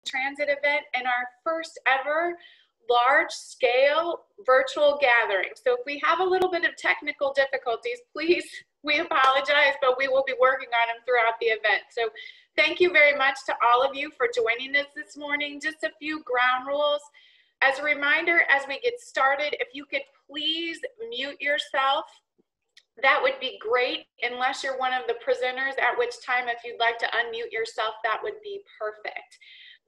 Transit event and our first ever large-scale virtual gathering. So if we have a little bit of technical difficulties, please, we apologize, but we will be working on them throughout the event. So thank you very much to all of you for joining us this morning. Just a few ground rules. As a reminder, as we get started, if you could please mute yourself, that would be great, unless you're one of the presenters, at which time if you'd like to unmute yourself, that would be perfect.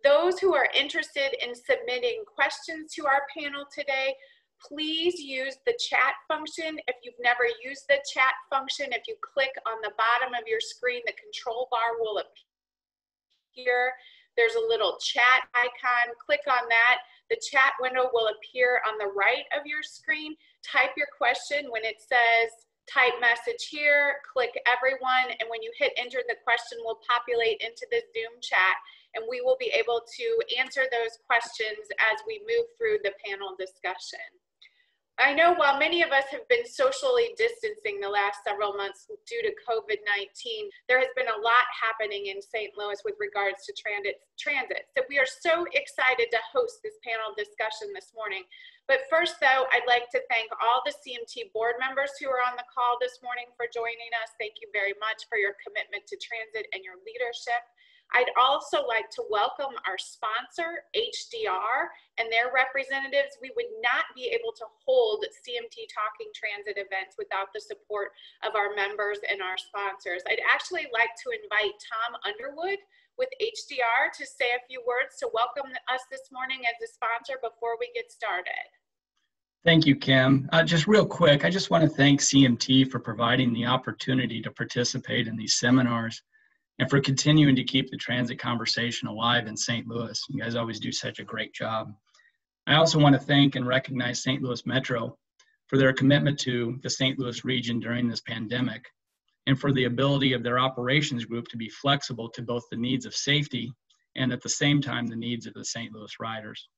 Those who are interested in submitting questions to our panel today, please use the chat function. If you've never used the chat function, if you click on the bottom of your screen, the control bar will appear. There's a little chat icon. Click on that. The chat window will appear on the right of your screen. Type your question. When it says type message here, click everyone, and when you hit enter, the question will populate into the Zoom chat, and we will be able to answer those questions as we move through the panel discussion. I know while many of us have been socially distancing the last several months due to COVID-19, there has been a lot happening in St. Louis with regards to transit. So we are so excited to host this panel discussion this morning. But first though, I'd like to thank all the CMT board members who are on the call this morning for joining us. Thank you very much for your commitment to transit and your leadership. I'd also like to welcome our sponsor, HDR, and their representatives. We would not be able to hold CMT Talking Transit events without the support of our members and our sponsors. I'd actually like to invite Tom Underwood with HDR to say a few words to welcome us this morning as a sponsor before we get started. Thank you, Kim. Just real quick, I just want to thank CMT for providing the opportunity to participate in these seminars and for continuing to keep the transit conversation alive in St. Louis. You guys always do such a great job. I also want to thank and recognize St. Louis Metro for their commitment to the St. Louis region during this pandemic, and for the ability of their operations group to be flexible to both the needs of safety and at the same time the needs of the St. Louis riders.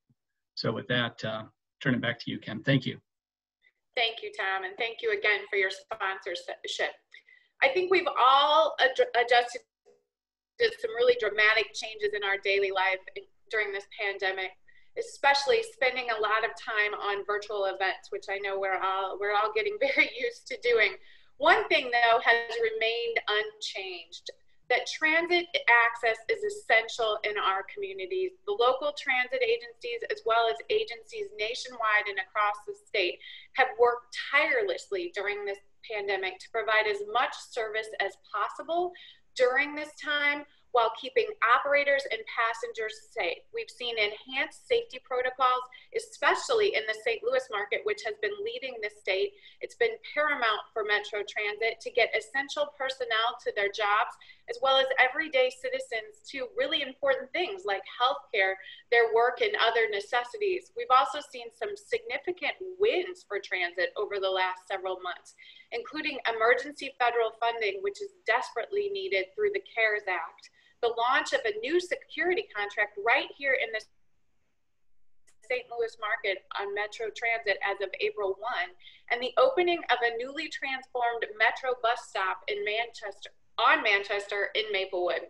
So with that, turn it back to you, Kim. Thank you. Thank you, Tom, and thank you again for your sponsorship. I think we've all adjusted to some really dramatic changes in our daily life during this pandemic, especially spending a lot of time on virtual events, which I know we're all getting very used to doing. One thing though has remained unchanged, that transit access is essential in our communities. The local transit agencies, as well as agencies nationwide and across the state, have worked tirelessly during this pandemic to provide as much service as possible during this time, while keeping operators and passengers safe. We've seen enhanced safety protocols, especially in the St. Louis market, which has been leading the state. It's been paramount for Metro Transit to get essential personnel to their jobs, as well as everyday citizens to really important things like healthcare, their work, and other necessities. We've also seen some significant wins for transit over the last several months, including emergency federal funding, which is desperately needed through the CARES Act, the launch of a new security contract right here in the St. Louis market on Metro Transit as of April 1, and the opening of a newly transformed Metro bus stop in Manchester in Maplewood.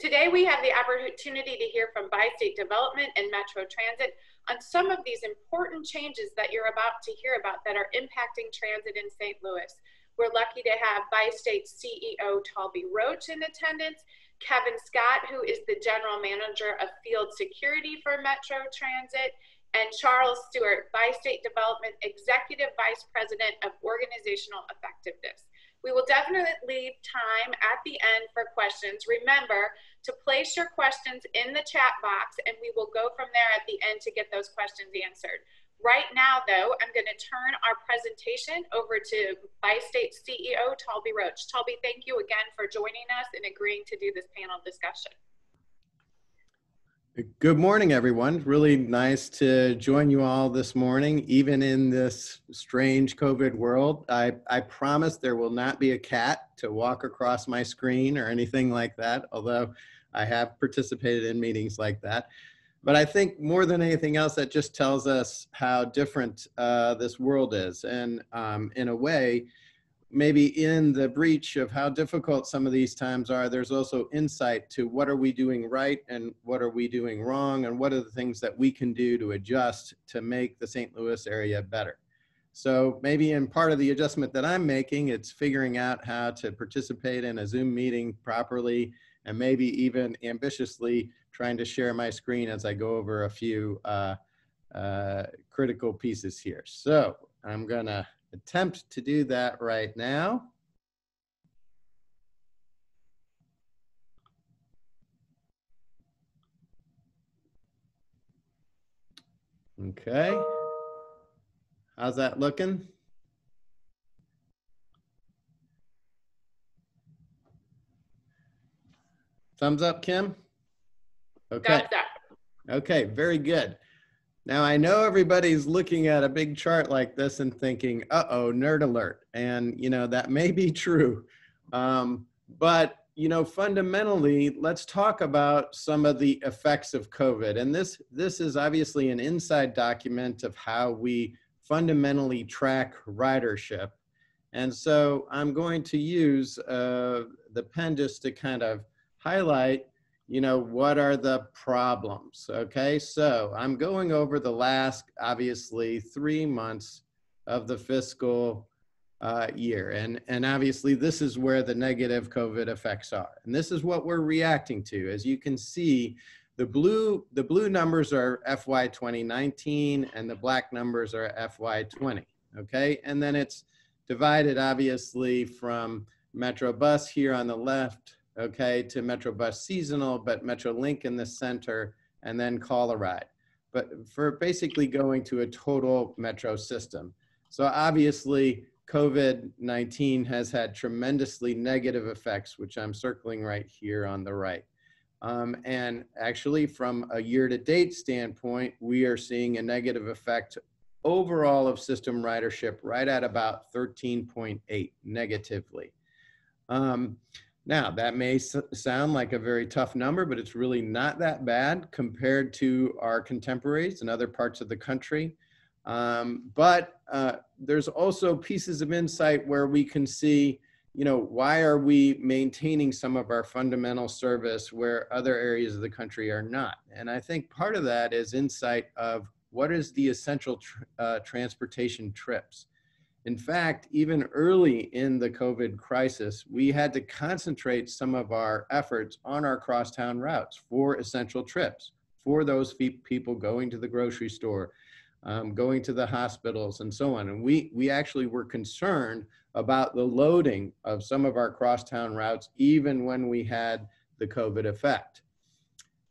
Today we have the opportunity to hear from Bi-State Development and Metro Transit on some of these important changes that you're about to hear about that are impacting transit in St. Louis. We're lucky to have Bi-State CEO Talby Roach in attendance, Kevin Scott, who is the General Manager of Field Security for Metro Transit, and Charles Stewart, Bi-State Development Executive Vice President of Organizational Effectiveness. We will definitely leave time at the end for questions. Remember to place your questions in the chat box, and we will go from there at the end to get those questions answered. Right now, though, I'm going to turn our presentation over to Bi-State CEO Talby Roach. Talby, thank you again for joining us and agreeing to do this panel discussion. Good morning, everyone. Really nice to join you all this morning, even in this strange COVID world. I promise there will not be a cat to walk across my screen or anything like that, although I have participated in meetings like that. But I think more than anything else, that just tells us how different this world is. And in a way, maybe in the breach of how difficult some of these times are, there's also insight to what are we doing right and what are we doing wrong, and what are the things that we can do to adjust to make the St. Louis area better. So maybe in part of the adjustment that I'm making, it's figuring out how to participate in a Zoom meeting properly, and maybe even ambitiously trying to share my screen as I go over a few critical pieces here. So I'm gonna attempt to do that right now. Okay. How's that looking? Thumbs up, Kim? Okay. Got that. Okay, very good. Now I know everybody's looking at a big chart like this and thinking, uh-oh, nerd alert. And you know, that may be true. But you know, fundamentally, let's talk about some of the effects of COVID. And this is obviously an inside document of how we fundamentally track ridership. And so I'm going to use the pen just to kind of highlight, you know, what are the problems, okay? So I'm going over the last, obviously, 3 months of the fiscal year. And obviously, this is where the negative COVID effects are. And this is what we're reacting to. As you can see, the blue numbers are FY 2019 and the black numbers are FY 20, okay? And then it's divided, obviously, from Metro Bus here on the left, okay, to Metro Bus Seasonal, but Metro Link in the center, and then Call a Ride. But for basically going to a total Metro system. So obviously, COVID-19 has had tremendously negative effects, which I'm circling right here on the right. And actually, from a year-to-date standpoint, we are seeing a negative effect overall of system ridership right at about 13.8 negatively. Now, that may sound like a very tough number, but it's really not that bad compared to our contemporaries in other parts of the country. But there's also pieces of insight where we can see, you know, why are we maintaining some of our fundamental service where other areas of the country are not? And I think part of that is insight of what is the essential transportation trips. In fact, even early in the COVID crisis, we had to concentrate some of our efforts on our crosstown routes for essential trips, for those people going to the grocery store, going to the hospitals and so on. And we actually were concerned about the loading of some of our crosstown routes, even when we had the COVID effect.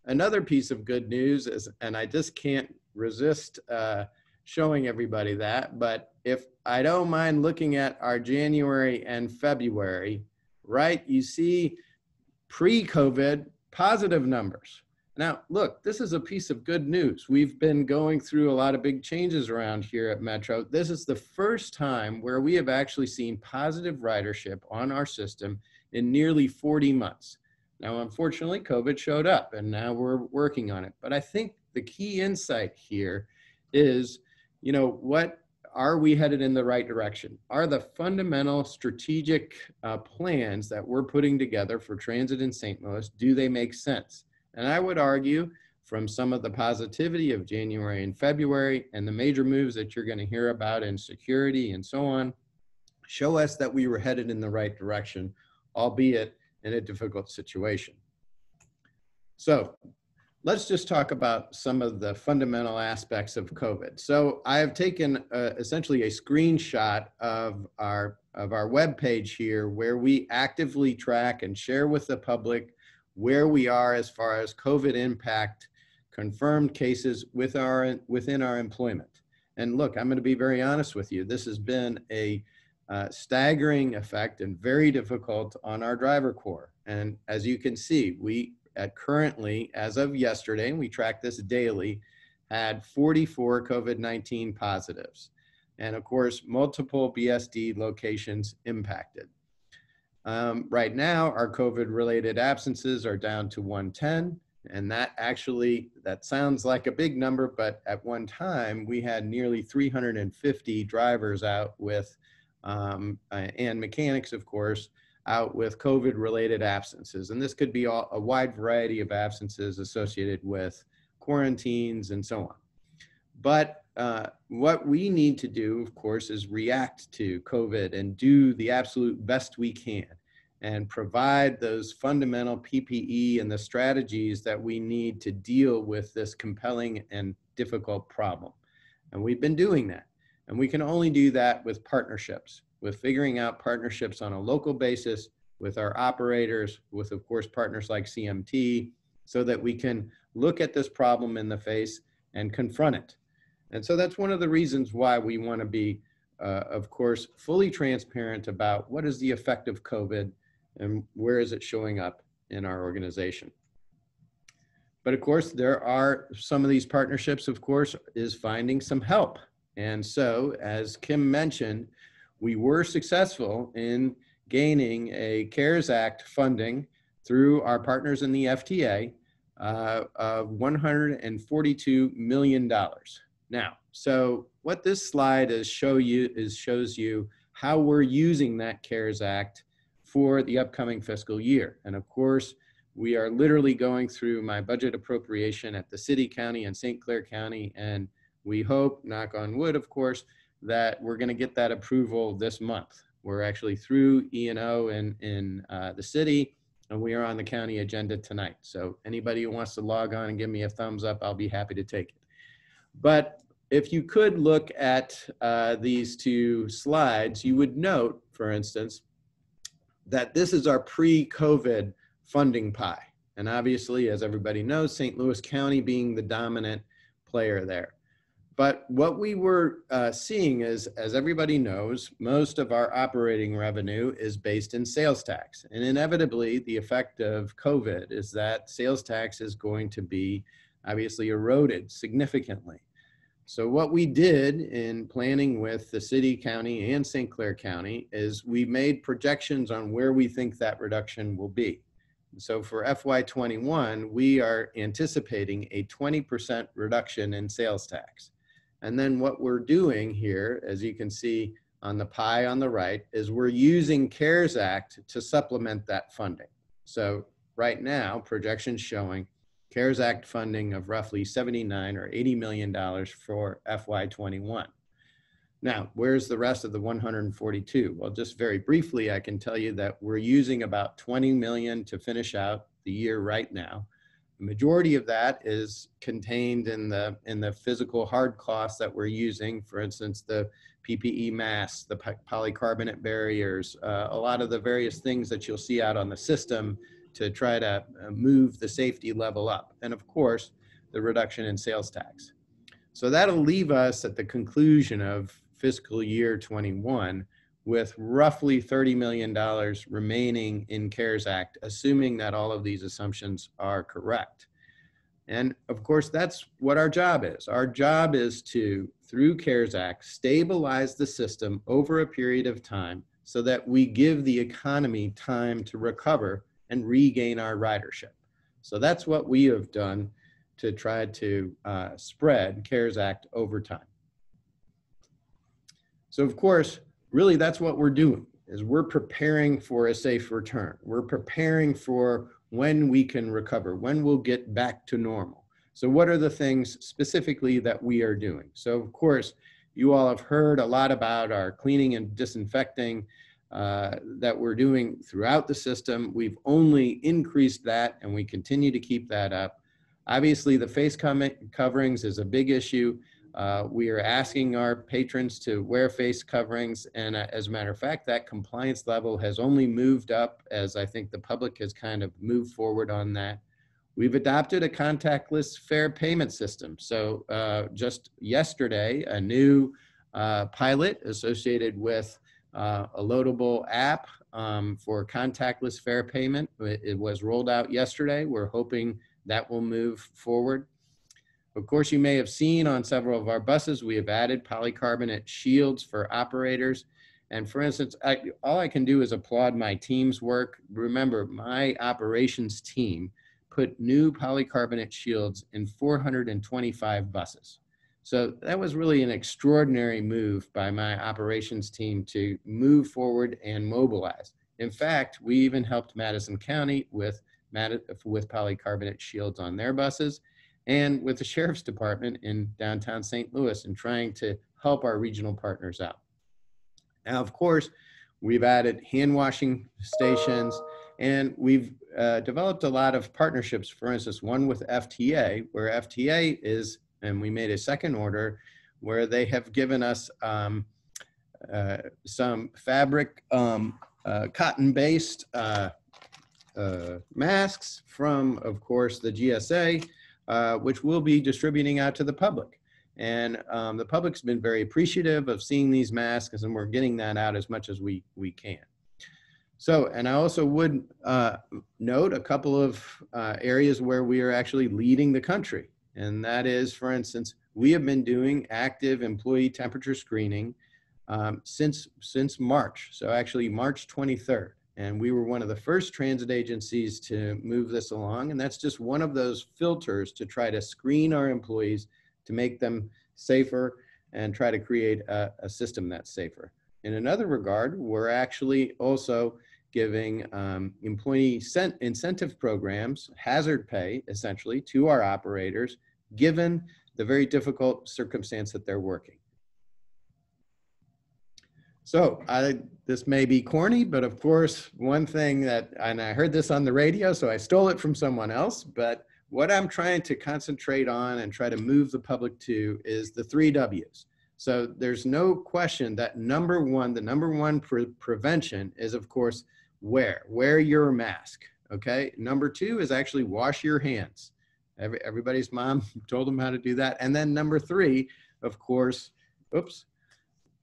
Another piece of good news is, and I just can't resist showing everybody that, but if I don't mind looking at our January and February, right, you see pre-COVID positive numbers. Now, look, this is a piece of good news. We've been going through a lot of big changes around here at Metro. This is the first time where we have actually seen positive ridership on our system in nearly 40 months. Now, unfortunately, COVID showed up and now we're working on it. But I think the key insight here is, you know, what are we headed in the right direction? Are the fundamental strategic plans that we're putting together for transit in St. Louis, do they make sense? And I would argue from some of the positivity of January and February and the major moves that you're going to hear about in security and so on, show us that we were headed in the right direction, albeit in a difficult situation. So let's just talk about some of the fundamental aspects of COVID. So I have taken essentially a screenshot of our web page here where we actively track and share with the public where we are as far as COVID impact, confirmed cases within our employment. And look, I'm going to be very honest with you. This has been a staggering effect and very difficult on our driver corps. And as you can see, we currently, as of yesterday, and we track this daily, had 44 COVID-19 positives. And of course, multiple BSD locations impacted. Right now, our COVID-related absences are down to 110. And that sounds like a big number, but at one time, we had nearly 350 drivers out with and mechanics, of course, out with COVID-related absences. And this could be a wide variety of absences associated with quarantines and so on. But what we need to do, of course, is react to COVID and do the absolute best we can and provide those fundamental PPE and the strategies that we need to deal with this compelling and difficult problem. And we've been doing that. And we can only do that with partnerships, with figuring out partnerships on a local basis with our operators, with, of course, partners like CMT, so that we can look at this problem in the face and confront it. And so that's one of the reasons why we want to be, of course, fully transparent about what is the effect of COVID and where is it showing up in our organization. But of course, there are some of these partnerships, of course, is finding some help. And so, as Kim mentioned, we were successful in gaining a CARES Act funding through our partners in the FTA of $142 million. Now, so what this slide shows you how we're using that CARES Act for the upcoming fiscal year. And of course, we are literally going through my budget appropriation at the city, county, and St. Clair County. And we hope, knock on wood, of course, that we're going to get that approval this month. We're actually through E&O in the city, and we are on the county agenda tonight. So anybody who wants to log on and give me a thumbs up, I'll be happy to take it. But if you could look at these two slides, you would note, for instance, that this is our pre-COVID funding pie. And obviously, as everybody knows, St. Louis County being the dominant player there. But what we were seeing is, as everybody knows, most of our operating revenue is based in sales tax. And inevitably, the effect of COVID is that sales tax is going to be obviously eroded significantly. So what we did in planning with the city, county, and St. Clair County is we made projections on where we think that reduction will be. So for FY21, we are anticipating a 20% reduction in sales tax. And then what we're doing here, as you can see on the pie on the right, is we're using CARES Act to supplement that funding. So right now, projections showing CARES Act funding of roughly $79 or $80 million for FY21. Now, where's the rest of the 142? Well, just very briefly, I can tell you that we're using about 20 million to finish out the year right now. The majority of that is contained in the physical hard costs that we're using. For instance, the PPE masks, the polycarbonate barriers, a lot of the various things that you'll see out on the system to try to move the safety level up. And of course, the reduction in sales tax. So that'll leave us at the conclusion of fiscal year 21 with roughly $30 million remaining in CARES Act, assuming that all of these assumptions are correct. And of course, that's what our job is. Our job is to, through CARES Act, stabilize the system over a period of time so that we give the economy time to recover and regain our ridership. So that's what we have done to try to spread CARES Act over time. So of course, really that's what we're doing, is we're preparing for a safe return. We're preparing for when we can recover, when we'll get back to normal. So what are the things specifically that we are doing? So of course, you all have heard a lot about our cleaning and disinfecting that we're doing throughout the system. We've only increased that and we continue to keep that up. Obviously, the face coverings is a big issue. We are asking our patrons to wear face coverings, and as a matter of fact, that compliance level has only moved up as I think the public has kind of moved forward on that. We've adopted a contactless fare payment system. So just yesterday, a new pilot associated with a loadable app for contactless fare payment. It was rolled out yesterday. We're hoping that will move forward. Of course, you may have seen on several of our buses, we have added polycarbonate shields for operators. And for instance, all I can do is applaud my team's work. Remember, my operations team put new polycarbonate shields in 425 buses. So that was really an extraordinary move by my operations team to move forward and mobilize. In fact, we even helped Madison County with polycarbonate shields on their buses, and with the Sheriff's Department in downtown St. Louis in trying to help our regional partners out. Now, of course, we've added hand washing stations, and we've developed a lot of partnerships. For instance, one with FTA, where FTA is, and we made a second order where they have given us some fabric, cotton-based masks from, of course, the GSA, which we'll be distributing out to the public. And the public's been very appreciative of seeing these masks, and we're getting that out as much as we can. So, and I also would note a couple of areas where we are actually leading the country. And that is, for instance, we have been doing active employee temperature screening since March. So actually March 23rd. And we were one of the first transit agencies to move this along. And that's just one of those filters to try to screen our employees to make them safer and try to create a system that's safer. In another regard, we're actually also giving employee incentive programs, hazard pay, essentially, to our operators, given the very difficult circumstance that they're working. So this may be corny, but of course, one thing that, and I heard this on the radio, so I stole it from someone else, but what I'm trying to concentrate on and try to move the public to is the 3 W's. So there's no question that the number one prevention is, of course, wear your mask, okay? Number 2 is actually wash your hands. Everybody's mom told them how to do that. And then number 3, of course,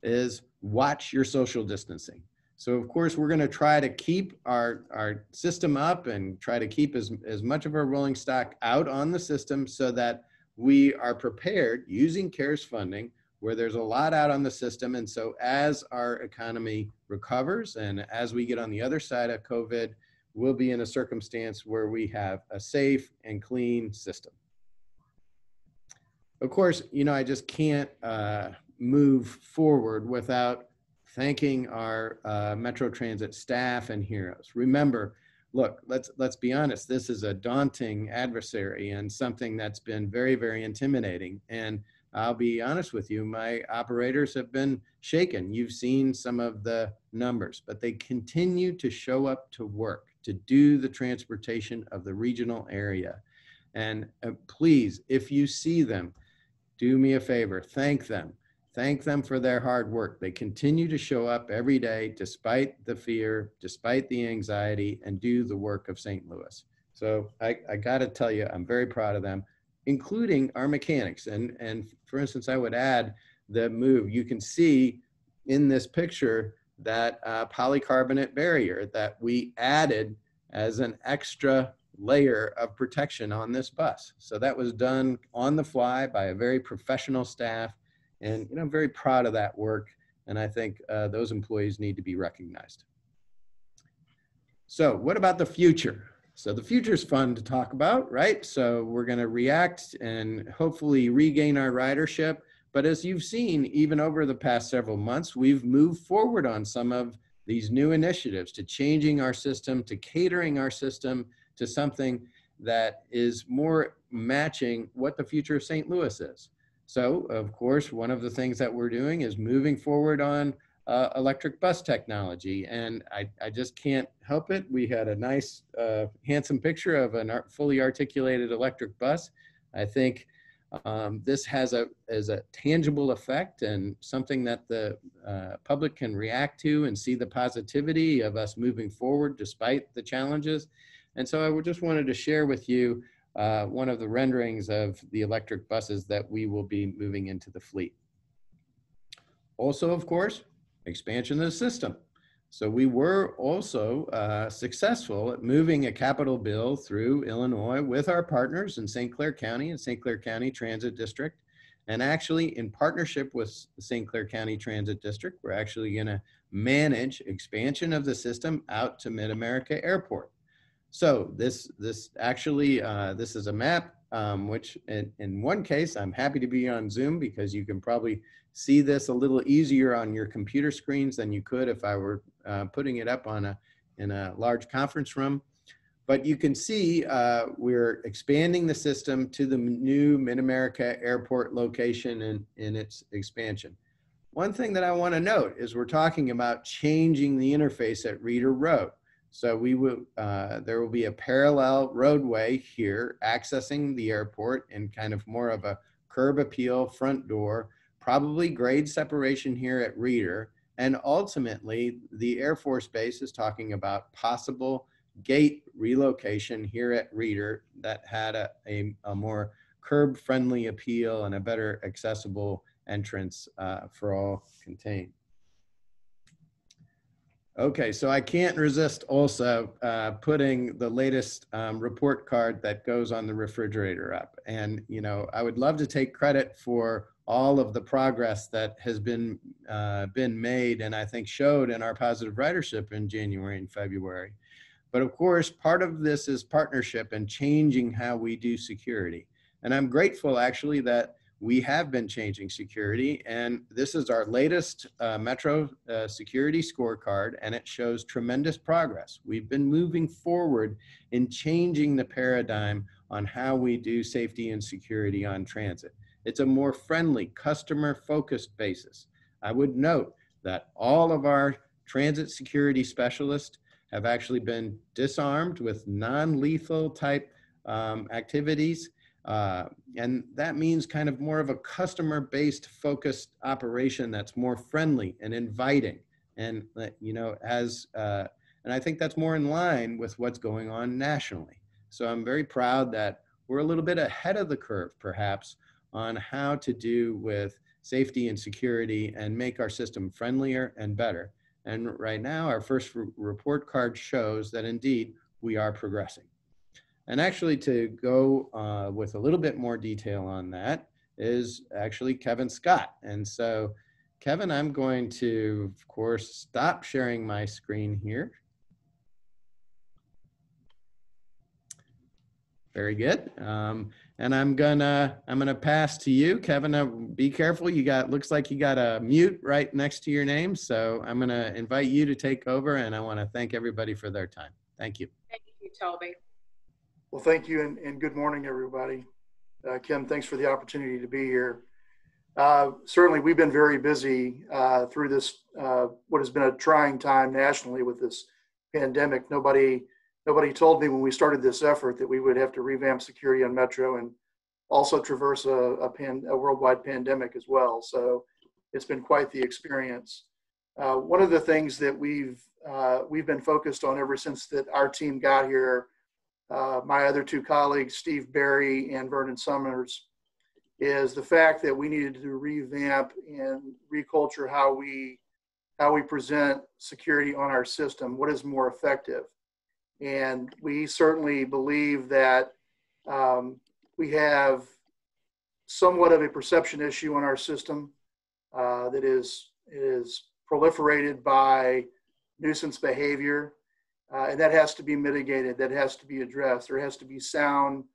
is watch your social distancing. So of course, we're gonna try to keep our system up and try to keep as much of our rolling stock out on the system so that we are prepared using CARES funding where there's a lot out on the system. And so as our economy recovers and as we get on the other side of COVID, we'll be in a circumstance where we have a safe and clean system. Of course, you know, I just can't move forward without thanking our Metro Transit staff and heroes. Remember, look, let's be honest, this is a daunting adversary and something that's been very, very intimidating. And I'll be honest with you, my operators have been shaken. You've seen some of the numbers, but they continue to show up to work, to do the transportation of the regional area. And please, if you see them, do me a favor, thank them. Thank them for their hard work. They continue to show up every day, despite the fear, despite the anxiety, and do the work of St. Louis. So I gotta tell you, I'm very proud of them, including our mechanics. And for instance, I would add the move. You can see in this picture that polycarbonate barrier that we added as an extra layer of protection on this bus. So that was done on the fly by a very professional staff. And you know, I'm very proud of that work. And I think those employees need to be recognized. So what about the future? So the future is fun to talk about, right? So we're going to react and hopefully regain our ridership. But as you've seen, even over the past several months, we've moved forward on some of these new initiatives to changing our system, to catering our system to something that is more matching what the future of St. Louis is. So, of course, one of the things that we're doing is moving forward on electric bus technology. And I just can't help it. We had a nice, handsome picture of a fully articulated electric bus. I think this has a tangible effect and something that the public can react to and see the positivity of us moving forward despite the challenges. And so I just wanted to share with you one of the renderings of the electric buses that we will be moving into the fleet. Also, of course, expansion of the system. So we were also successful at moving a capital bill through Illinois with our partners in St. Clair County and St. Clair County Transit District. And actually in partnership with the St. Clair County Transit District, we're actually gonna manage expansion of the system out to Mid-America Airport. So this is a map which in one case, I'm happy to be on Zoom because you can probably see this a little easier on your computer screens than you could if I were putting it up on in a large conference room. But you can see we're expanding the system to the new Mid-America Airport location in its expansion. One thing that I want to note is we're talking about changing the interface at Reeder Road. So there will be a parallel roadway here accessing the airport and kind of more of a curb appeal front door, probably grade separation here at Reeder. And ultimately, the Air Force Base is talking about possible gate relocation here at Reeder that had a more curb-friendly appeal and a better accessible entrance for all contained. Okay, so I can't resist also putting the latest report card that goes on the refrigerator up. And, you know, I would love to take credit for all of the progress that has been made and I think showed in our positive ridership in January and February. But of course, part of this is partnership and changing how we do security. And I'm grateful actually that we have been changing security, and this is our latest Metro security scorecard, and it shows tremendous progress. We've been moving forward in changing the paradigm on how we do safety and security on transit. It's a more friendly, customer-focused basis. I would note that all of our transit security specialists have actually been disarmed with non-lethal type activities. And that means kind of more of a customer-based focused operation that's more friendly and inviting. And, you know, and I think that's more in line with what's going on nationally. So I'm very proud that we're a little bit ahead of the curve, perhaps, on how to do with safety and security and make our system friendlier and better. And right now, our first report card shows that indeed we are progressing. And actually, to go with a little bit more detail on that is actually Kevin Scott. And so, Kevin, I'm going to, of course, stop sharing my screen here. Very good. And I'm gonna pass to you, Kevin. Be careful. Looks like you got a mute right next to your name. So I'm gonna invite you to take over, and I want to thank everybody for their time. Thank you. Thank you, Toby. Well, thank you, and good morning, everybody. Kim, thanks for the opportunity to be here. Certainly, we've been very busy through this, what has been a trying time nationally with this pandemic. Nobody told me when we started this effort that we would have to revamp security on Metro and also traverse a worldwide pandemic as well. So it's been quite the experience. One of the things that we've been focused on ever since that our team got here, my other two colleagues, Steve Berry and Vernon Summers, is the fact that we needed to revamp and reculture how we present security on our system, what is more effective. And we certainly believe that we have somewhat of a perception issue on our system that is proliferated by nuisance behavior, and that has to be mitigated, that has to be addressed. There has to be sound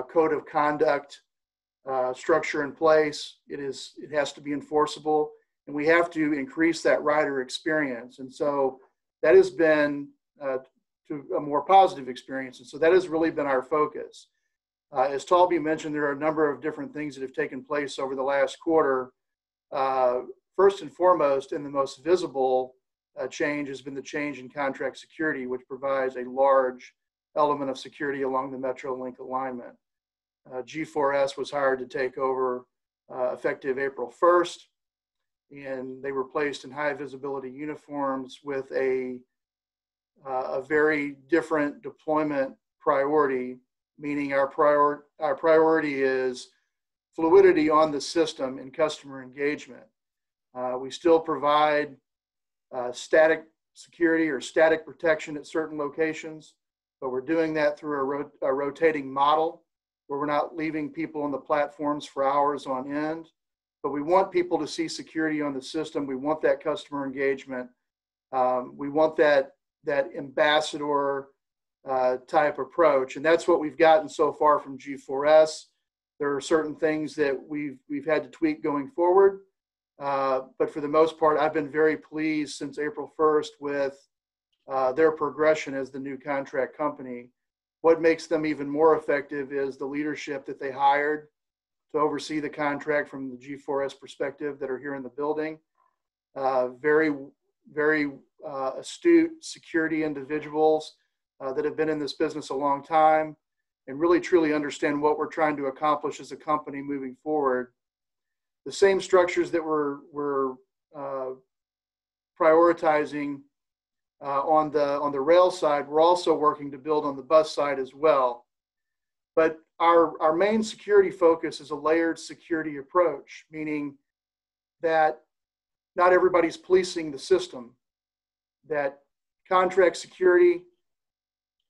code of conduct structure in place. It has to be enforceable, and we have to increase that rider experience. And so that has been to a more positive experience. And so that has really been our focus. As Talby mentioned, there are a number of different things that have taken place over the last quarter. First and foremost, and the most visible change has been the change in contract security, which provides a large element of security along the MetroLink alignment. G4S was hired to take over effective April 1st, and they were placed in high visibility uniforms with a very different deployment priority, meaning our priority is fluidity on the system and customer engagement. We still provide static security or static protection at certain locations, but we're doing that through a rotating model where we're not leaving people on the platforms for hours on end, but we want people to see security on the system. We want that customer engagement. We want that ambassador type approach. And that's what we've gotten so far from G4S. There are certain things that we've had to tweak going forward. But for the most part, I've been very pleased since April 1st with their progression as the new contract company. What makes them even more effective is the leadership that they hired to oversee the contract from the G4S perspective that are here in the building. Very astute security individuals that have been in this business a long time and really truly understand what we're trying to accomplish as a company moving forward. The same structures that we're prioritizing on the rail side, we're also working to build on the bus side as well. But our main security focus is a layered security approach, meaning that not everybody's policing the system, that contract security,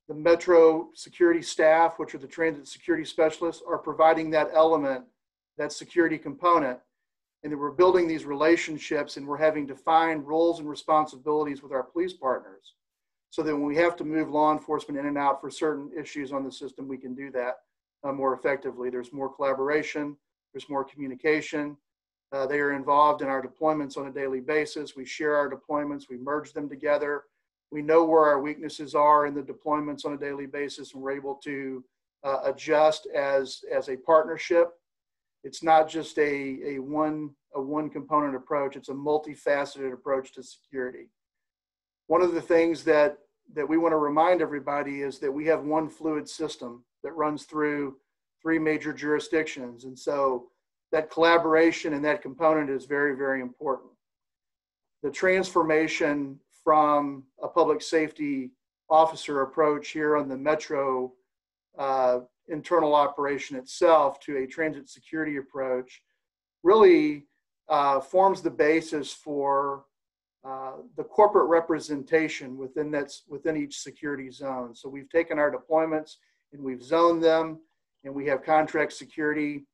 the metro security staff, which are the transit security specialists, are providing that element, that security component, and that we're building these relationships and we're having defined roles and responsibilities with our police partners so that when we have to move law enforcement in and out for certain issues on the system, we can do that more effectively. There's more collaboration, there's more communication. They are involved in our deployments on a daily basis. We share our deployments, we merge them together. We know where our weaknesses are in the deployments on a daily basis, and we're able to adjust as a partnership. It's not just a one component approach, it's a multifaceted approach to security. One of the things that we want to remind everybody is that we have one fluid system that runs through 3 major jurisdictions. And so that collaboration and that component is very, very important. The transformation from a public safety officer approach here on the metro internal operation itself to a transit security approach really forms the basis for the corporate representation within each security zone. So we've taken our deployments and we've zoned them, and we have contract security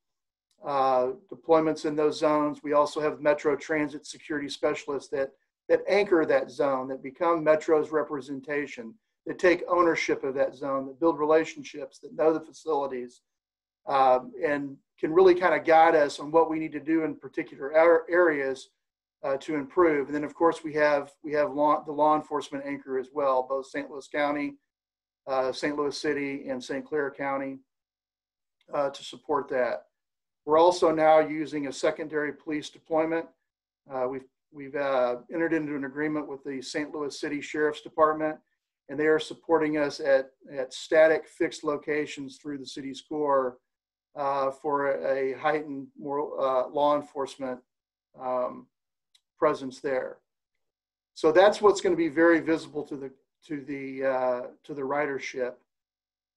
deployments in those zones. We also have metro transit security specialists that anchor that zone, that become Metro's representation, that take ownership of that zone, that build relationships, that know the facilities, and can really kind of guide us on what we need to do in particular areas to improve. And then, of course, we have the law enforcement anchor as well, both St. Louis County, St. Louis City, and St. Clair County to support that. We're also now using a secondary police deployment. We've entered into an agreement with the St. Louis City Sheriff's Department, and they are supporting us at static fixed locations through the city's core for a heightened more law enforcement presence there. So that's what's going to be very visible to the ridership.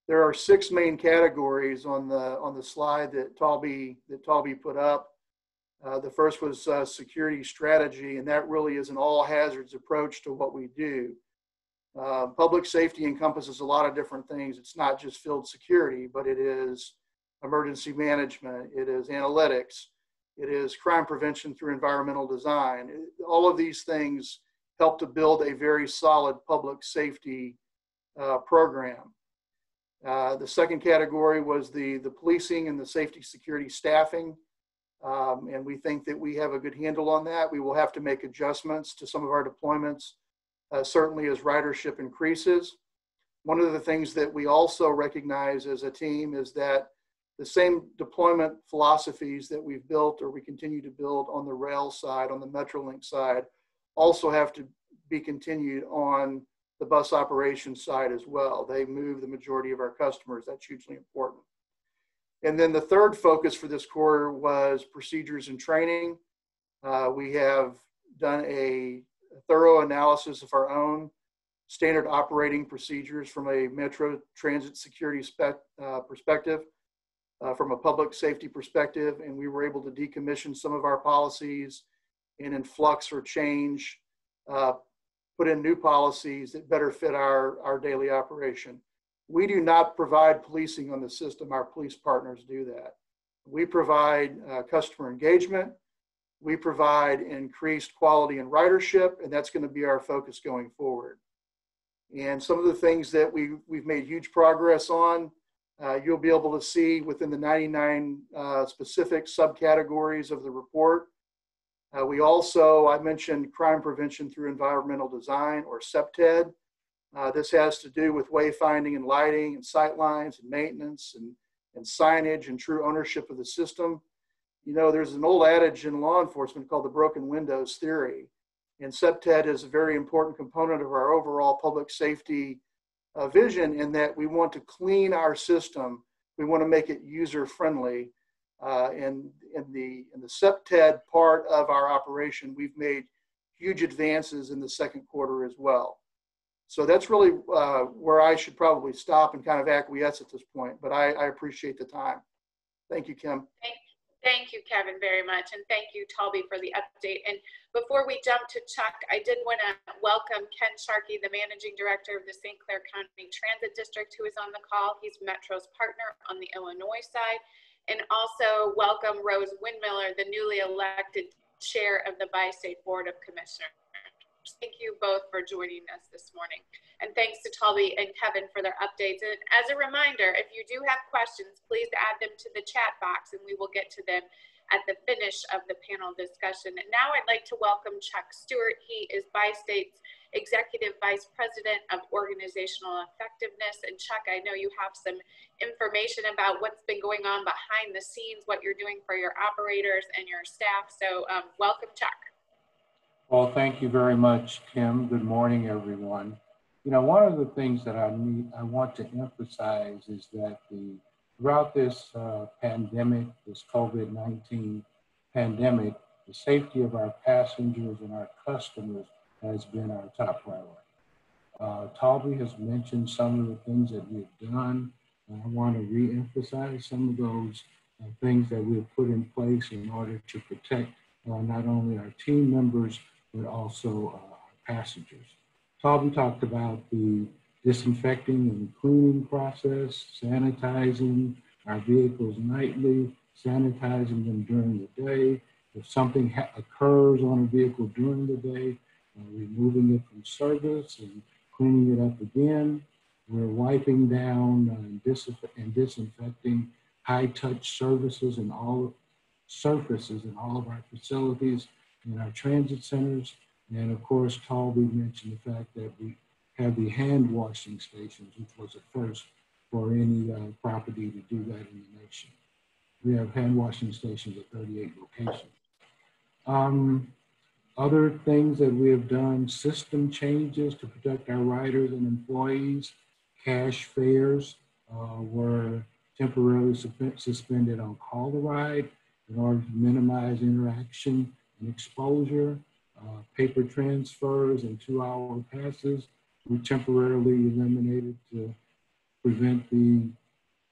There are 6 main categories on the slide that Talby put up. The first was security strategy, and that really is an all hazards approach to what we do. Public safety encompasses a lot of different things. It's not just field security, but it is emergency management, it is analytics, it is crime prevention through environmental design. All of these things help to build a very solid public safety program. The second category was the policing and the safety security staffing. And we think that we have a good handle on that. We will have to make adjustments to some of our deployments, certainly as ridership increases. One of the things that we also recognize as a team is that the same deployment philosophies that we've built or we continue to build on the rail side, on the Metrolink side, also have to be continued on the bus operations side as well. They move the majority of our customers. That's hugely important. And then the third focus for this quarter was procedures and training. We have done a thorough analysis of our own standard operating procedures from a metro transit security perspective, from a public safety perspective, and we were able to decommission some of our policies and in flux or change, put in new policies that better fit our daily operation. We do not provide policing on the system. Our police partners do that. We provide customer engagement. We provide increased quality and ridership, and that's going to be our focus going forward. And some of the things that we've made huge progress on, you'll be able to see within the 99 specific subcategories of the report. We also, I mentioned crime prevention through environmental design, or CPTED. This has to do with wayfinding and lighting and sight lines and maintenance and signage and true ownership of the system. You know, there's an old adage in law enforcement called the broken windows theory. And CPTED is a very important component of our overall public safety vision, in that we want to clean our system. We want to make it user friendly. In the CPTED part of our operation, we've made huge advances in the second quarter as well. So that's really where I should probably stop and kind of acquiesce at this point, but I appreciate the time. Thank you, Kim. Thank you, Kevin, very much. And thank you, Talby, for the update. And before we jump to Chuck, I did want to welcome Ken Sharkey, the Managing Director of the St. Clair County Transit District, who is on the call. He's Metro's partner on the Illinois side. And also welcome Rose Windmiller, the newly elected chair of the Bi-State Board of Commissioners. Thank you both for joining us this morning. And thanks to Talby and Kevin for their updates. And as a reminder, if you do have questions, please add them to the chat box and we will get to them at the finish of the panel discussion. And now I'd like to welcome Chuck Stewart. He is Bi-State's Executive Vice President of Organizational Effectiveness. And Chuck, I know you have some information about what's been going on behind the scenes, what you're doing for your operators and your staff. So welcome, Chuck. Well, thank you very much, Kim. Good morning, everyone. You know, one of the things that I want to emphasize is that throughout this pandemic, this COVID-19 pandemic, the safety of our passengers and our customers has been our top priority. Talby has mentioned some of the things that we've done. I want to re-emphasize some of those things that we've put in place in order to protect not only our team members, but also our passengers. Talby talked about the disinfecting and cleaning process, sanitizing our vehicles nightly, sanitizing them during the day. If something occurs on a vehicle during the day, removing it from service and cleaning it up again. We're wiping down and disinfecting high-touch surfaces in all of our facilities, in our transit centers. And of course, Talby mentioned the fact that we have the hand washing stations, which was a first for any property to do that in the nation. We have hand washing stations at 38 locations. Other things that we have done, system changes to protect our riders and employees. Cash fares were temporarily suspended on Call the Ride in order to minimize interaction and exposure. Paper transfers and 2-hour passes were temporarily eliminated to prevent the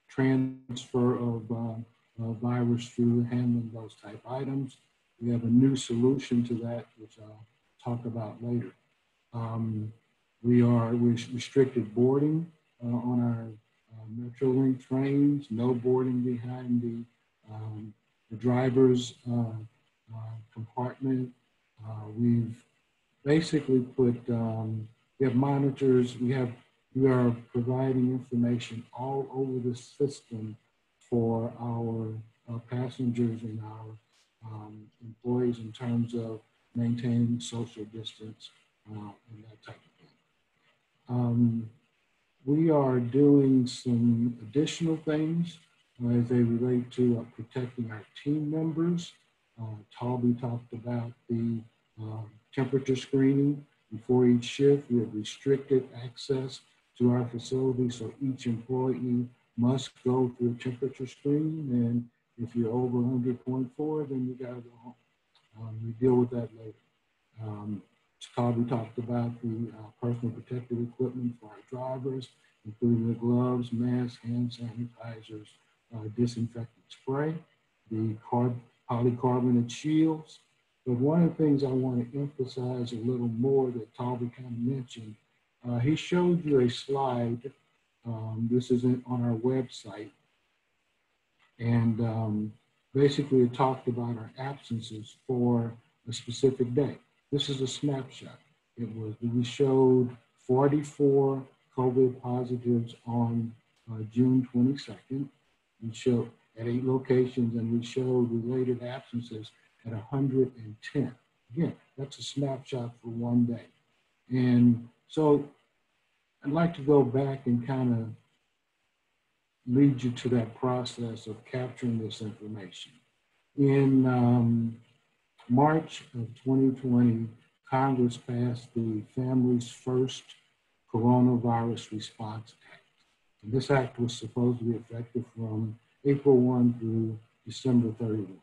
transfer of virus through handling those type items. We have a new solution to that, which I'll talk about later. We restricted boarding on our Metrolink trains, no boarding behind the driver's compartment. We've basically put, we have monitors, we are providing information all over the system for our passengers and our employees in terms of maintaining social distance and that type of thing. We are doing some additional things as they relate to protecting our team members. Talby talked about the temperature screening before each shift. We have restricted access to our facility, so each employee must go through a temperature screen, and if you're over 100.4, then you gotta go home. We deal with that later. Talby talked about the personal protective equipment for our drivers, including the gloves, masks, hand sanitizers, disinfectant spray, the polycarbonate shields. But one of the things I want to emphasize a little more that Talby kind of mentioned, he showed you a slide. This is on our website. And basically it talked about our absences for a specific day. This is a snapshot. We showed 44 COVID positives on June 22nd. We showed at 8 locations, and we showed related absences at 110. Again, that's a snapshot for one day. And so I'd like to go back and kind of lead you to that process of capturing this information. In March of 2020, Congress passed the Families First Coronavirus Response Act. And this act was supposed to be effective from April 1 through December 31.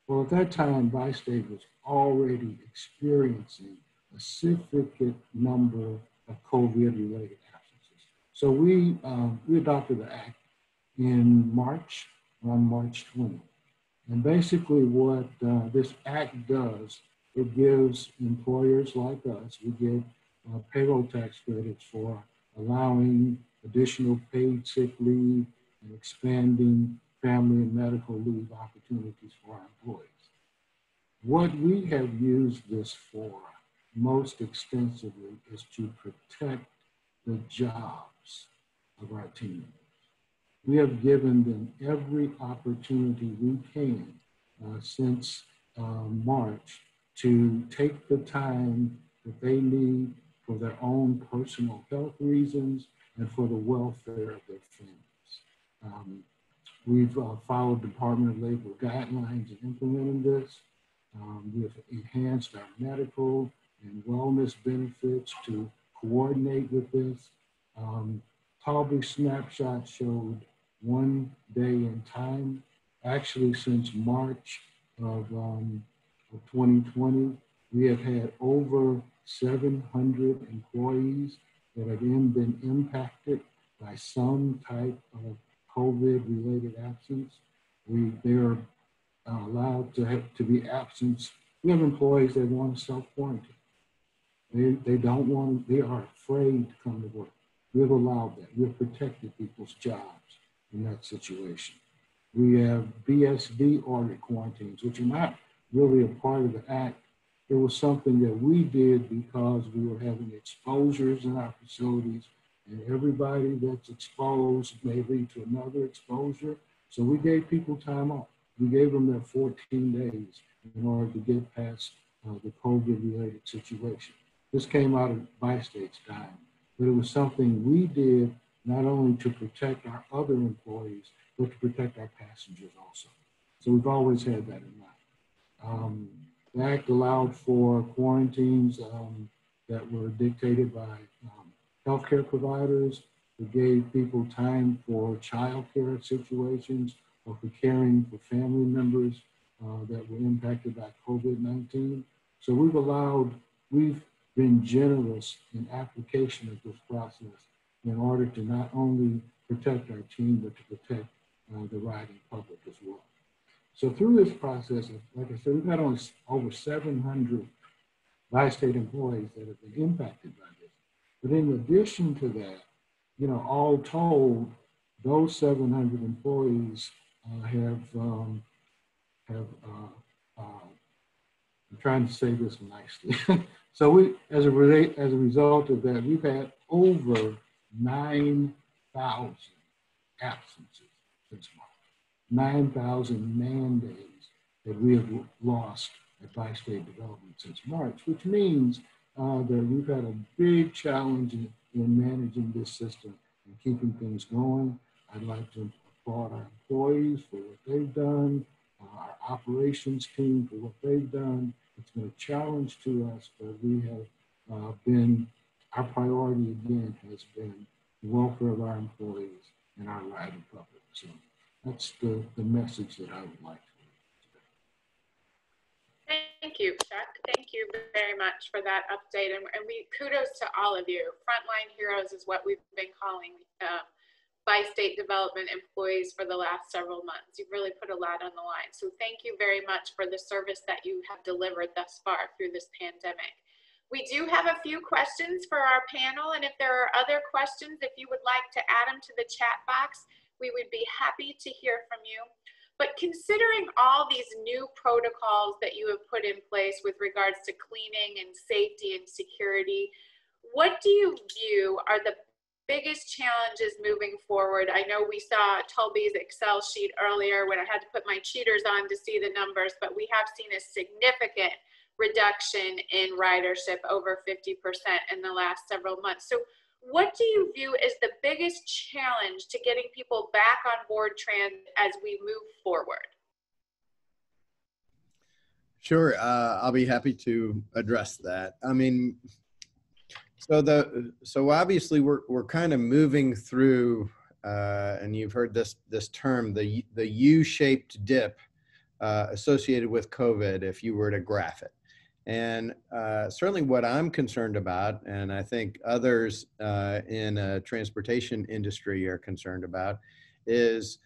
Well, at that time, Bi-State was already experiencing a significant number of COVID-related absences. So we adopted the act in March, on March 20. And basically what this act does, it gives employers like us, we give payroll tax credits for allowing additional paid sick leave and expanding family and medical leave opportunities for our employees. What we have used this for most extensively is to protect the jobs of our team members. We have given them every opportunity we can since March to take the time that they need for their own personal health reasons and for the welfare of their families. We've followed Department of Labor guidelines in implementing this. We've enhanced our medical and wellness benefits to coordinate with this. Talby Snapshot showed one day in time. Actually, since March of 2020, we have had over 700 employees that have been impacted by some type of COVID-related absence. They're allowed to be absent. We have employees that want to self-quarantine. They don't want to, they are afraid to come to work. We've allowed that. We've protected people's jobs in that situation. We have BSD ordered quarantines, which are not really a part of the act. It was something that we did because we were having exposures in our facilities, and everybody that's exposed may lead to another exposure. So we gave people time off. We gave them their 14 days in order to get past the COVID-related situation. This came out of Bi-State's time, but it was something we did not only to protect our other employees, but to protect our passengers also. So we've always had that in mind. The act allowed for quarantines that were dictated by healthcare providers. It gave people time for childcare situations or for caring for family members that were impacted by COVID-19. So we've been generous in application of this process in order to not only protect our team, but to protect the riding public as well. So through this process, like I said, we've had over 700 Bi-State employees that have been impacted by this. But in addition to that, you know, all told, those 700 employees I'm trying to say this nicely. So we, as a result of that, we've had over 9,000 absences since March. 9,000 man days that we have lost at Bi-State Development since March, which means that we've had a big challenge in managing this system and keeping things going. I'd like to applaud our employees for what they've done, our operations team for what they've done. It's been a challenge to us, but we have our priority again has been the welfare of our employees and our riding public. So that's the message that I would like to leave today. Thank you, Chuck. Thank you very much for that update. And we kudos to all of you. Frontline heroes is what we've been calling Bi-State Development employees for the last several months. You've really put a lot on the line. So thank you very much for the service that you have delivered thus far through this pandemic. We do have a few questions for our panel, and if there are other questions, if you would like to add them to the chat box, we would be happy to hear from you. But considering all these new protocols that you have put in place with regards to cleaning and safety and security, what do you view are the biggest challenges moving forward? I know we saw Tulby's Excel sheet earlier when I had to put my cheaters on to see the numbers, but we have seen a significant reduction in ridership, over 50% in the last several months. So what do you view as the biggest challenge to getting people back on board transit as we move forward? Sure, I'll be happy to address that. I mean, so obviously we're kind of moving through, and you've heard this term, the U-shaped dip associated with COVID, if you were to graph it. And certainly what I'm concerned about, and I think others in the transportation industry are concerned about, is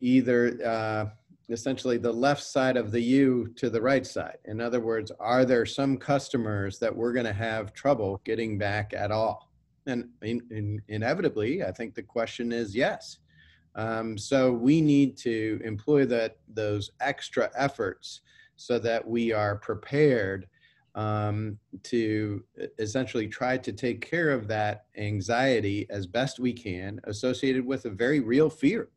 either essentially the left side of the U to the right side. In other words, are there some customers that we're going to have trouble getting back at all? And inevitably, I think the question is yes. So we need to employ those extra efforts so that we are prepared to essentially try to take care of that anxiety as best we can, associated with a very real fear.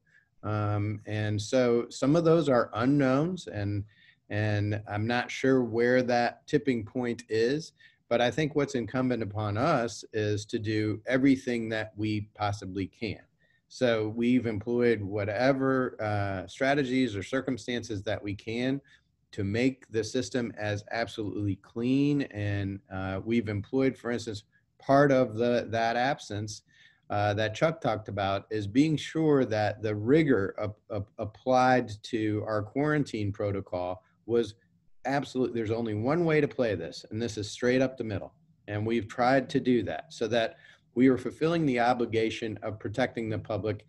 And so some of those are unknowns, and I'm not sure where that tipping point is, but I think what's incumbent upon us is to do everything that we possibly can. So we've employed whatever strategies or circumstances that we can to make the system as absolutely clean. And we've employed, for instance, part of that absence that Chuck talked about is being sure that the rigor applied to our quarantine protocol was absolute. There's only one way to play this, and this is straight up the middle. And we've tried to do that so that we are fulfilling the obligation of protecting the public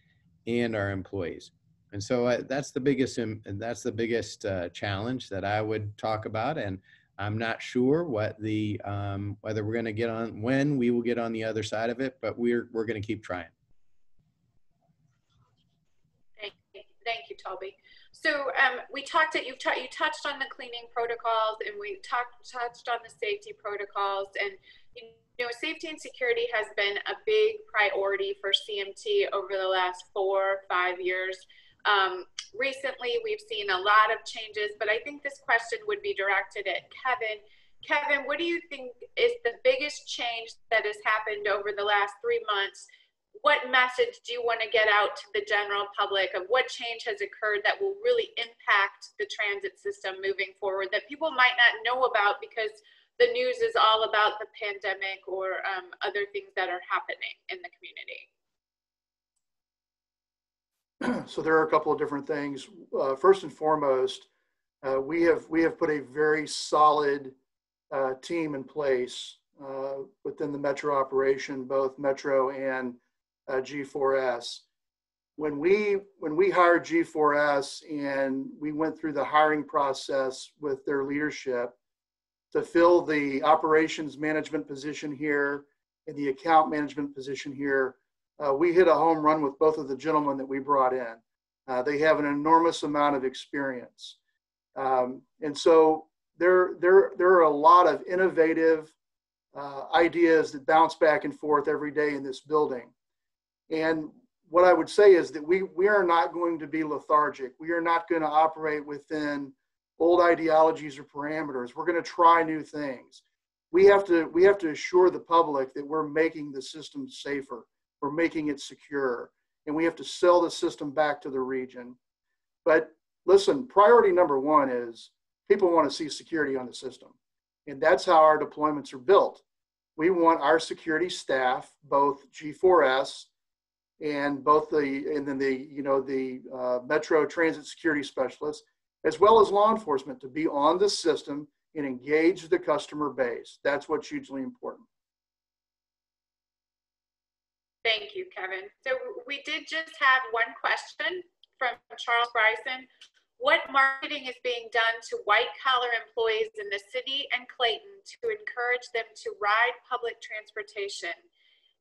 and our employees. And so that's the biggest challenge that I would talk about. And I'm not sure what whether we're going to get on, when we will get on the other side of it, but we're going to keep trying. Thank you, Toby. So you touched on the cleaning protocols, and we touched on the safety protocols, and safety and security has been a big priority for CMT over the last 4 or 5 years. Recently, we've seen a lot of changes, but I think this question would be directed at Kevin. Kevin, what do you think is the biggest change that has happened over the last 3 months? What message do you want to get out to the general public of what change has occurred that will really impact the transit system moving forward that people might not know about because the news is all about the pandemic or other things that are happening in the community? So there are a couple of different things. First and foremost, we have put a very solid team in place within the Metro operation, both Metro and G4S. When we hired G4S and we went through the hiring process with their leadership to fill the operations management position here and the account management position here, we hit a home run with both of the gentlemen that we brought in. They have an enormous amount of experience. And so there are a lot of innovative ideas that bounce back and forth every day in this building. And what I would say is that we are not going to be lethargic. We are not going to operate within old ideologies or parameters. We're going to try new things. We have to assure the public that we're making the system safer. We're making it secure, and we have to sell the system back to the region. But listen, priority number one is people want to see security on the system, and that's how our deployments are built. We want our security staff, both G4S and the Metro Transit Security Specialists, as well as law enforcement, to be on the system and engage the customer base. That's what's hugely important. Thank you, Kevin. So we did just have one question from Charles Bryson. What marketing is being done to white-collar employees in the city and Clayton to encourage them to ride public transportation?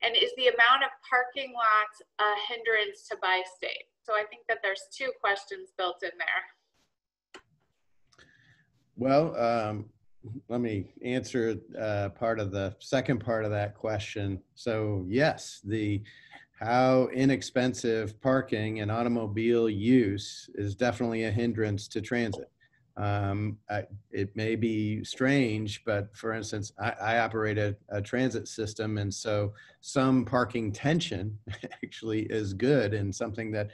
And is the amount of parking lots a hindrance to bi-state? So I think that there's 2 questions built in there. Well, let me answer part of the second part of that question. So yes, how inexpensive parking and automobile use is definitely a hindrance to transit. It may be strange, but for instance, I operate a transit system, and so some parking tension actually is good and something that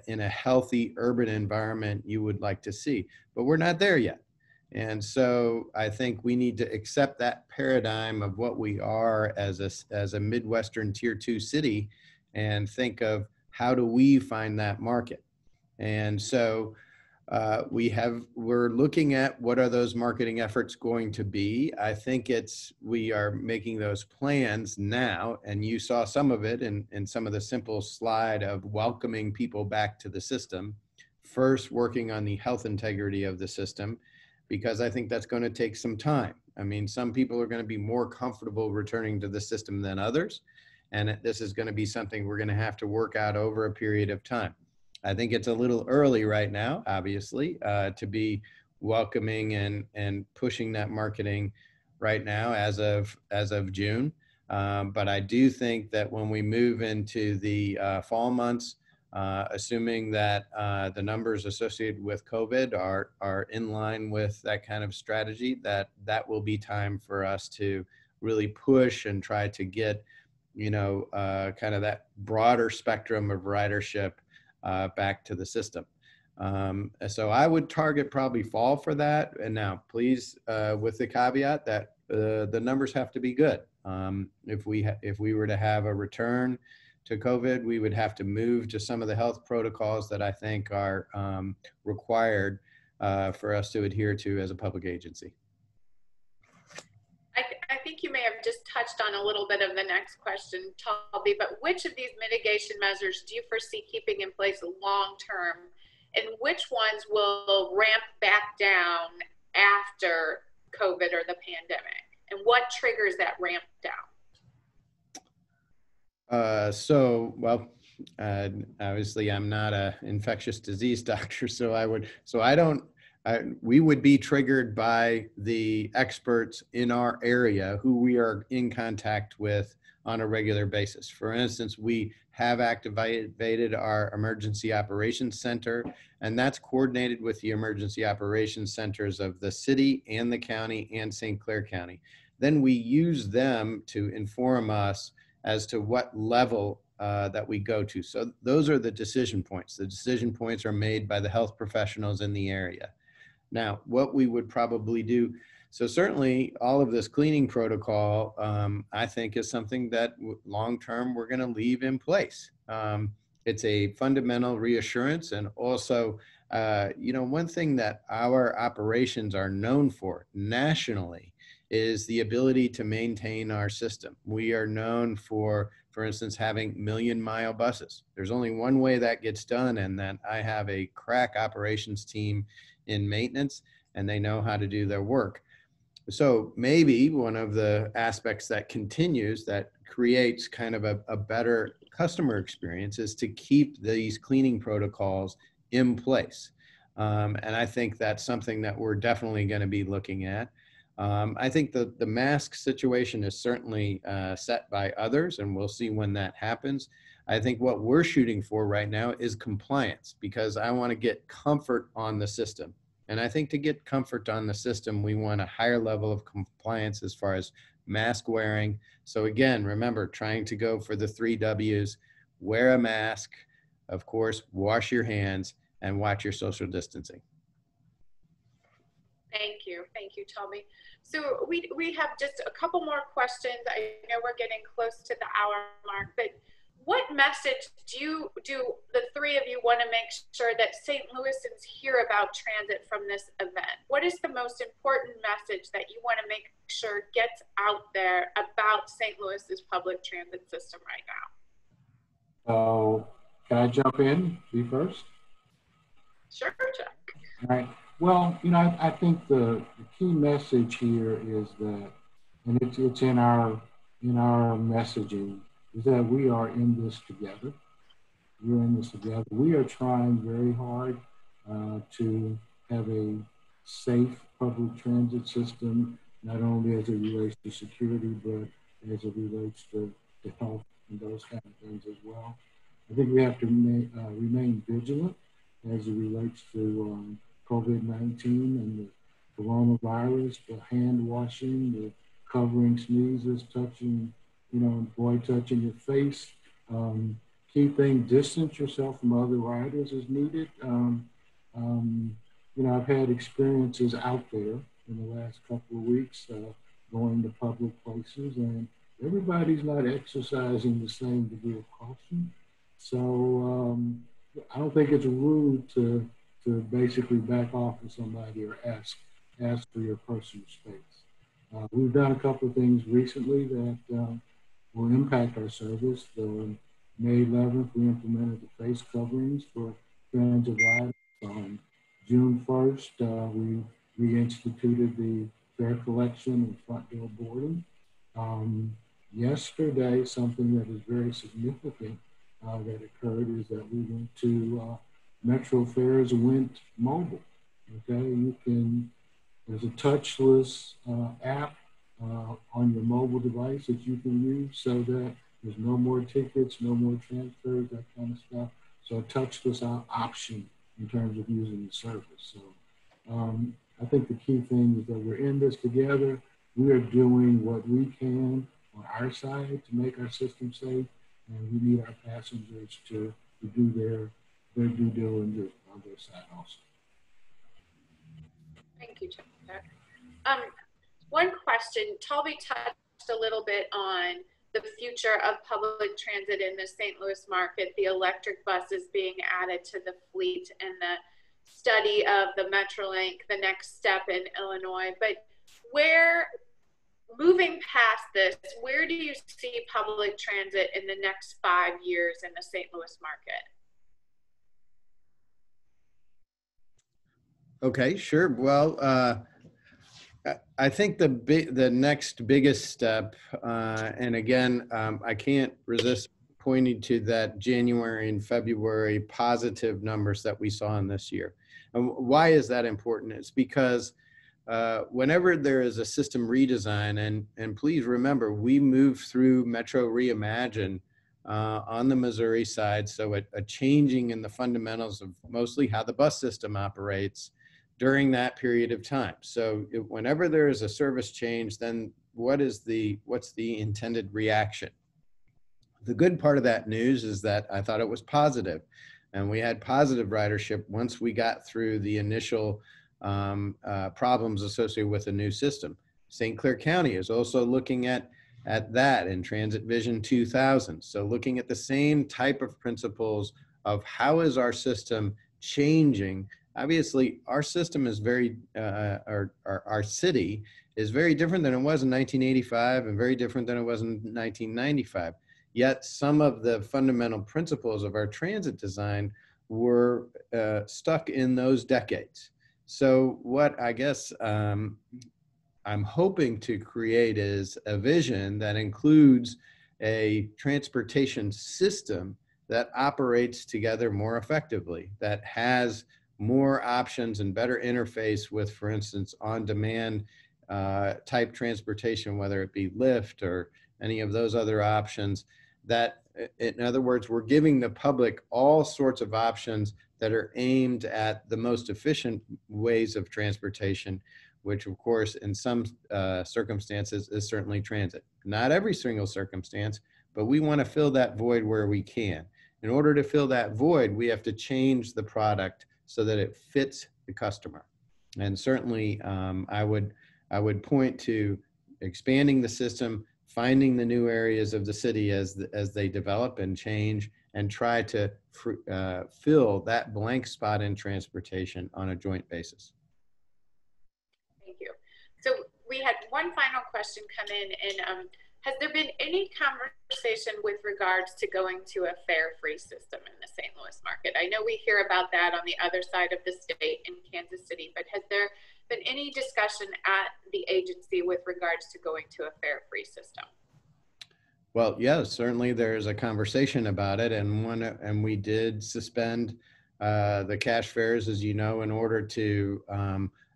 in a healthy urban environment you would like to see. But we're not there yet. And so I think we need to accept that paradigm of what we are as a Midwestern tier 2 city and think of how do we find that market. And so we're looking at what are those marketing efforts going to be. I think we are making those plans now, and you saw some of it in some of the simple slide of welcoming people back to the system. First, working on the health integrity of the system, because I think that's going to take some time. I mean, some people are going to be more comfortable returning to the system than others. And this is going to be something we're going to have to work out over a period of time. I think it's a little early right now, obviously, to be welcoming and pushing that marketing right now as of June. But I do think that when we move into the fall months, assuming that the numbers associated with COVID are in line with that kind of strategy, that will be time for us to really push and try to get, kind of that broader spectrum of ridership back to the system. So I would target probably fall for that. And now, please, with the caveat that the numbers have to be good. If we were to have a return to COVID, we would have to move to some of the health protocols that I think are required for us to adhere to as a public agency. I think you may have just touched on a little bit of the next question, Talby, but which of these mitigation measures do you foresee keeping in place long term, and which ones will ramp back down after COVID or the pandemic? And what triggers that ramp down? Obviously I'm not an infectious disease doctor, we would be triggered by the experts in our area who we are in contact with on a regular basis. For instance, we have activated our emergency operations center, and that's coordinated with the emergency operations centers of the city and the county and St. Clair County. Then we use them to inform us as to what level that we go to. So those are the decision points. The decision points are made by the health professionals in the area. Now, what we would probably do, so certainly all of this cleaning protocol, I think is something that long-term we're gonna leave in place. It's a fundamental reassurance, and also, one thing that our operations are known for nationally is the ability to maintain our system. We are known for instance, having million-mile buses. There's only one way that gets done, and that I have a crack operations team in maintenance, and they know how to do their work. So maybe one of the aspects that continues, that creates kind of a better customer experience, is to keep these cleaning protocols in place. And I think that's something that we're definitely going to be looking at. I think the mask situation is certainly set by others, and we'll see when that happens. I think what we're shooting for right now is compliance, because I want to get comfort on the system. And I think to get comfort on the system, we want a higher level of compliance as far as mask wearing. So again, remember, trying to go for the 3 W's: wear a mask, of course, wash your hands, and watch your social distancing. Thank you, Talby. So we have just a couple more questions. I know we're getting close to the hour mark, but what message do the three of you want to make sure that St. Louisans hear about transit from this event? What is the most important message that you want to make sure gets out there about St. Louis's public transit system right now? So can I jump in, be first? Sure, Chuck. All right. Well, I think the key message here is that, and it's in our messaging, is that we are in this together. We're in this together. We are trying very hard to have a safe public transit system, not only as it relates to security, but as it relates to health and those kind of things as well. I think we have to remain vigilant as it relates to COVID-19 and the coronavirus, the hand washing, the covering sneezes, touching, avoid touching your face. Key thing, distance yourself from other riders as needed. I've had experiences out there in the last couple of weeks going to public places, and everybody's not exercising the same degree of caution. So I don't think it's rude to basically back off of somebody or ask for your personal space. We've done a couple of things recently that will impact our service. The May 11th, we implemented the face coverings for transit riders. On June 1st, we reinstituted the fare collection and front door boarding. Yesterday, something that is very significant that occurred is that we went to Metro Fares went mobile. Okay, there's a touchless app on your mobile device that you can use so that there's no more tickets, no more transfers, that kind of stuff. So a touchless option in terms of using the service. So I think the key thing is that we're in this together. We are doing what we can on our side to make our system safe, and we need our passengers to do their due diligence on their side also. Thank you, Chuck. One question, Toby touched a little bit on the future of public transit in the St. Louis market, the electric buses being added to the fleet, and the study of the Metrolink, the next step in Illinois. But moving past this, where do you see public transit in the next 5 years in the St. Louis market? Okay, sure. Well, I think the next biggest step, and again, I can't resist pointing to that January and February positive numbers that we saw in this year. And why is that important? It's because whenever there is a system redesign, and please remember, we moved through Metro Reimagine on the Missouri side, so a changing in the fundamentals of mostly how the bus system operates during that period of time. So whenever there is a service change, then what's the intended reaction? The good part of that news is that I thought it was positive, and we had positive ridership once we got through the initial problems associated with the new system. St. Clair County is also looking at that in Transit Vision 2000. So looking at the same type of principles of how is our system changing. Obviously, our system is our city is very different than it was in 1985 and very different than it was in 1995. Yet some of the fundamental principles of our transit design were stuck in those decades. So what I guess I'm hoping to create is a vision that includes a transportation system that operates together more effectively, that has more options and better interface with, for instance, on-demand type transportation, whether it be Lyft or any of those other options. That, in other words, we're giving the public all sorts of options that are aimed at the most efficient ways of transportation, which of course in some circumstances is certainly transit. Not every single circumstance, but we want to fill that void where we can. In order to fill that void, we have to change the product so that it fits the customer. And certainly I would point to expanding the system, finding the new areas of the city as they develop and change, and try to fill that blank spot in transportation on a joint basis. Thank you. So we had one final question come in, and has there been any conversation with regards to going to a fare-free system in the St. Louis market? I know we hear about that on the other side of the state in Kansas City, but has there been any discussion at the agency with regards to going to a fare-free system? Well, yeah, certainly there's a conversation about it, and we did suspend the cash fares, as you know, in order to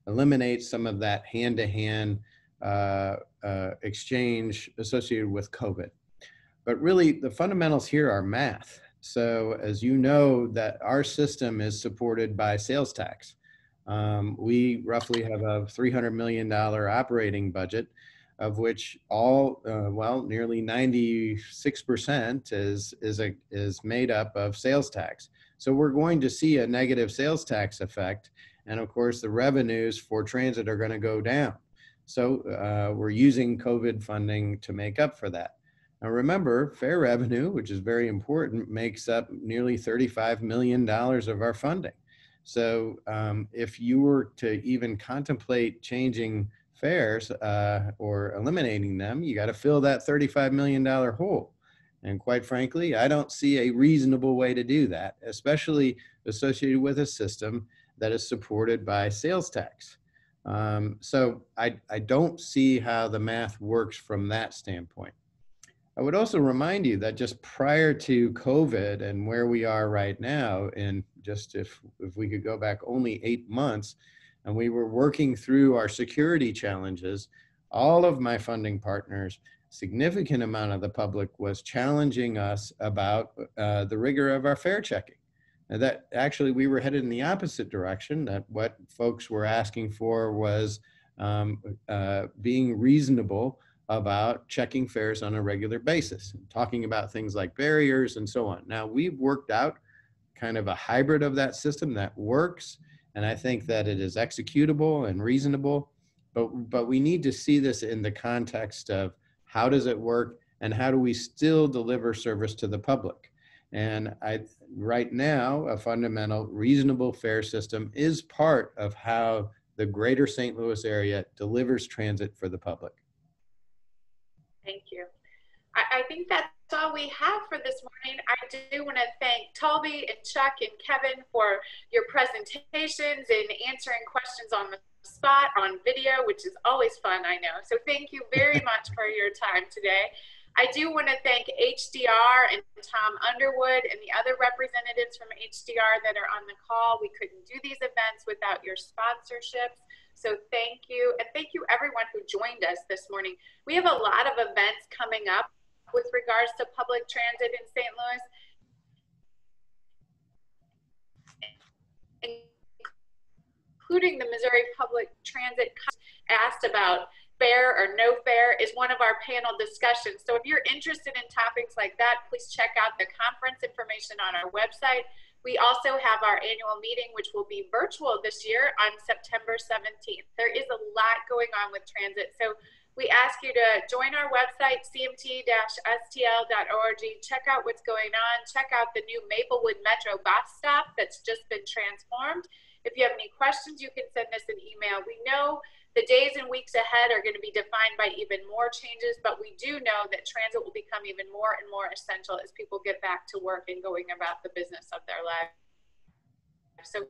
eliminate some of that hand-to-hand exchange associated with COVID. But really, the fundamentals here are math. So as you know, that our system is supported by sales tax. We roughly have a $300 million operating budget, of which all, well, nearly 96% is made up of sales tax. So we're going to see a negative sales tax effect. And of course, the revenues for transit are going to go down. So we're using COVID funding to make up for that. Now remember, fare revenue, which is very important, makes up nearly $35 million of our funding. So if you were to even contemplate changing fares or eliminating them, you got to fill that $35 million hole. And quite frankly, I don't see a reasonable way to do that, especially associated with a system that is supported by sales tax. So I don't see how the math works from that standpoint. I would also remind you that just prior to COVID and where we are right now, and just if we could go back only 8 months, and we were working through our security challenges, all of my funding partners, significant amount of the public was challenging us about the rigor of our fare checking. And that actually we were headed in the opposite direction, that what folks were asking for was being reasonable about checking fares on a regular basis, talking about things like barriers and so on. Now we've worked out kind of a hybrid of that system that works, and I think that it is executable and reasonable, but we need to see this in the context of how does it work and how do we still deliver service to the public. And right now, a fundamental reasonable fare system is part of how the greater St. Louis area delivers transit for the public. Thank you. I think that's all we have for this morning. I do want to thank Toby and Chuck and Kevin for your presentations and answering questions on the spot on video, which is always fun, I know. So thank you very much for your time today. I do want to thank HDR and Tom Underwood and the other representatives from HDR that are on the call. We couldn't do these events without your sponsorships. So thank you. And thank you everyone who joined us this morning. We have a lot of events coming up with regards to public transit in St. Louis, including the Missouri Public Transit asked about fare or no fare is one of our panel discussions. So if you're interested in topics like that, please check out the conference information on our website. We also have our annual meeting, which will be virtual this year on September 17th. There is a lot going on with transit. So we ask you to join our website, cmt-stl.org, check out what's going on, check out the new Maplewood Metro bus stop that's just been transformed. If you have any questions, you can send us an email. We know the days and weeks ahead are going to be defined by even more changes, but we do know that transit will become even more and more essential as people get back to work and going about the business of their lives. So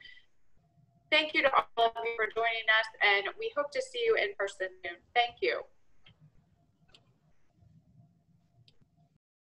thank you to all of you for joining us, and we hope to see you in person soon. Thank you.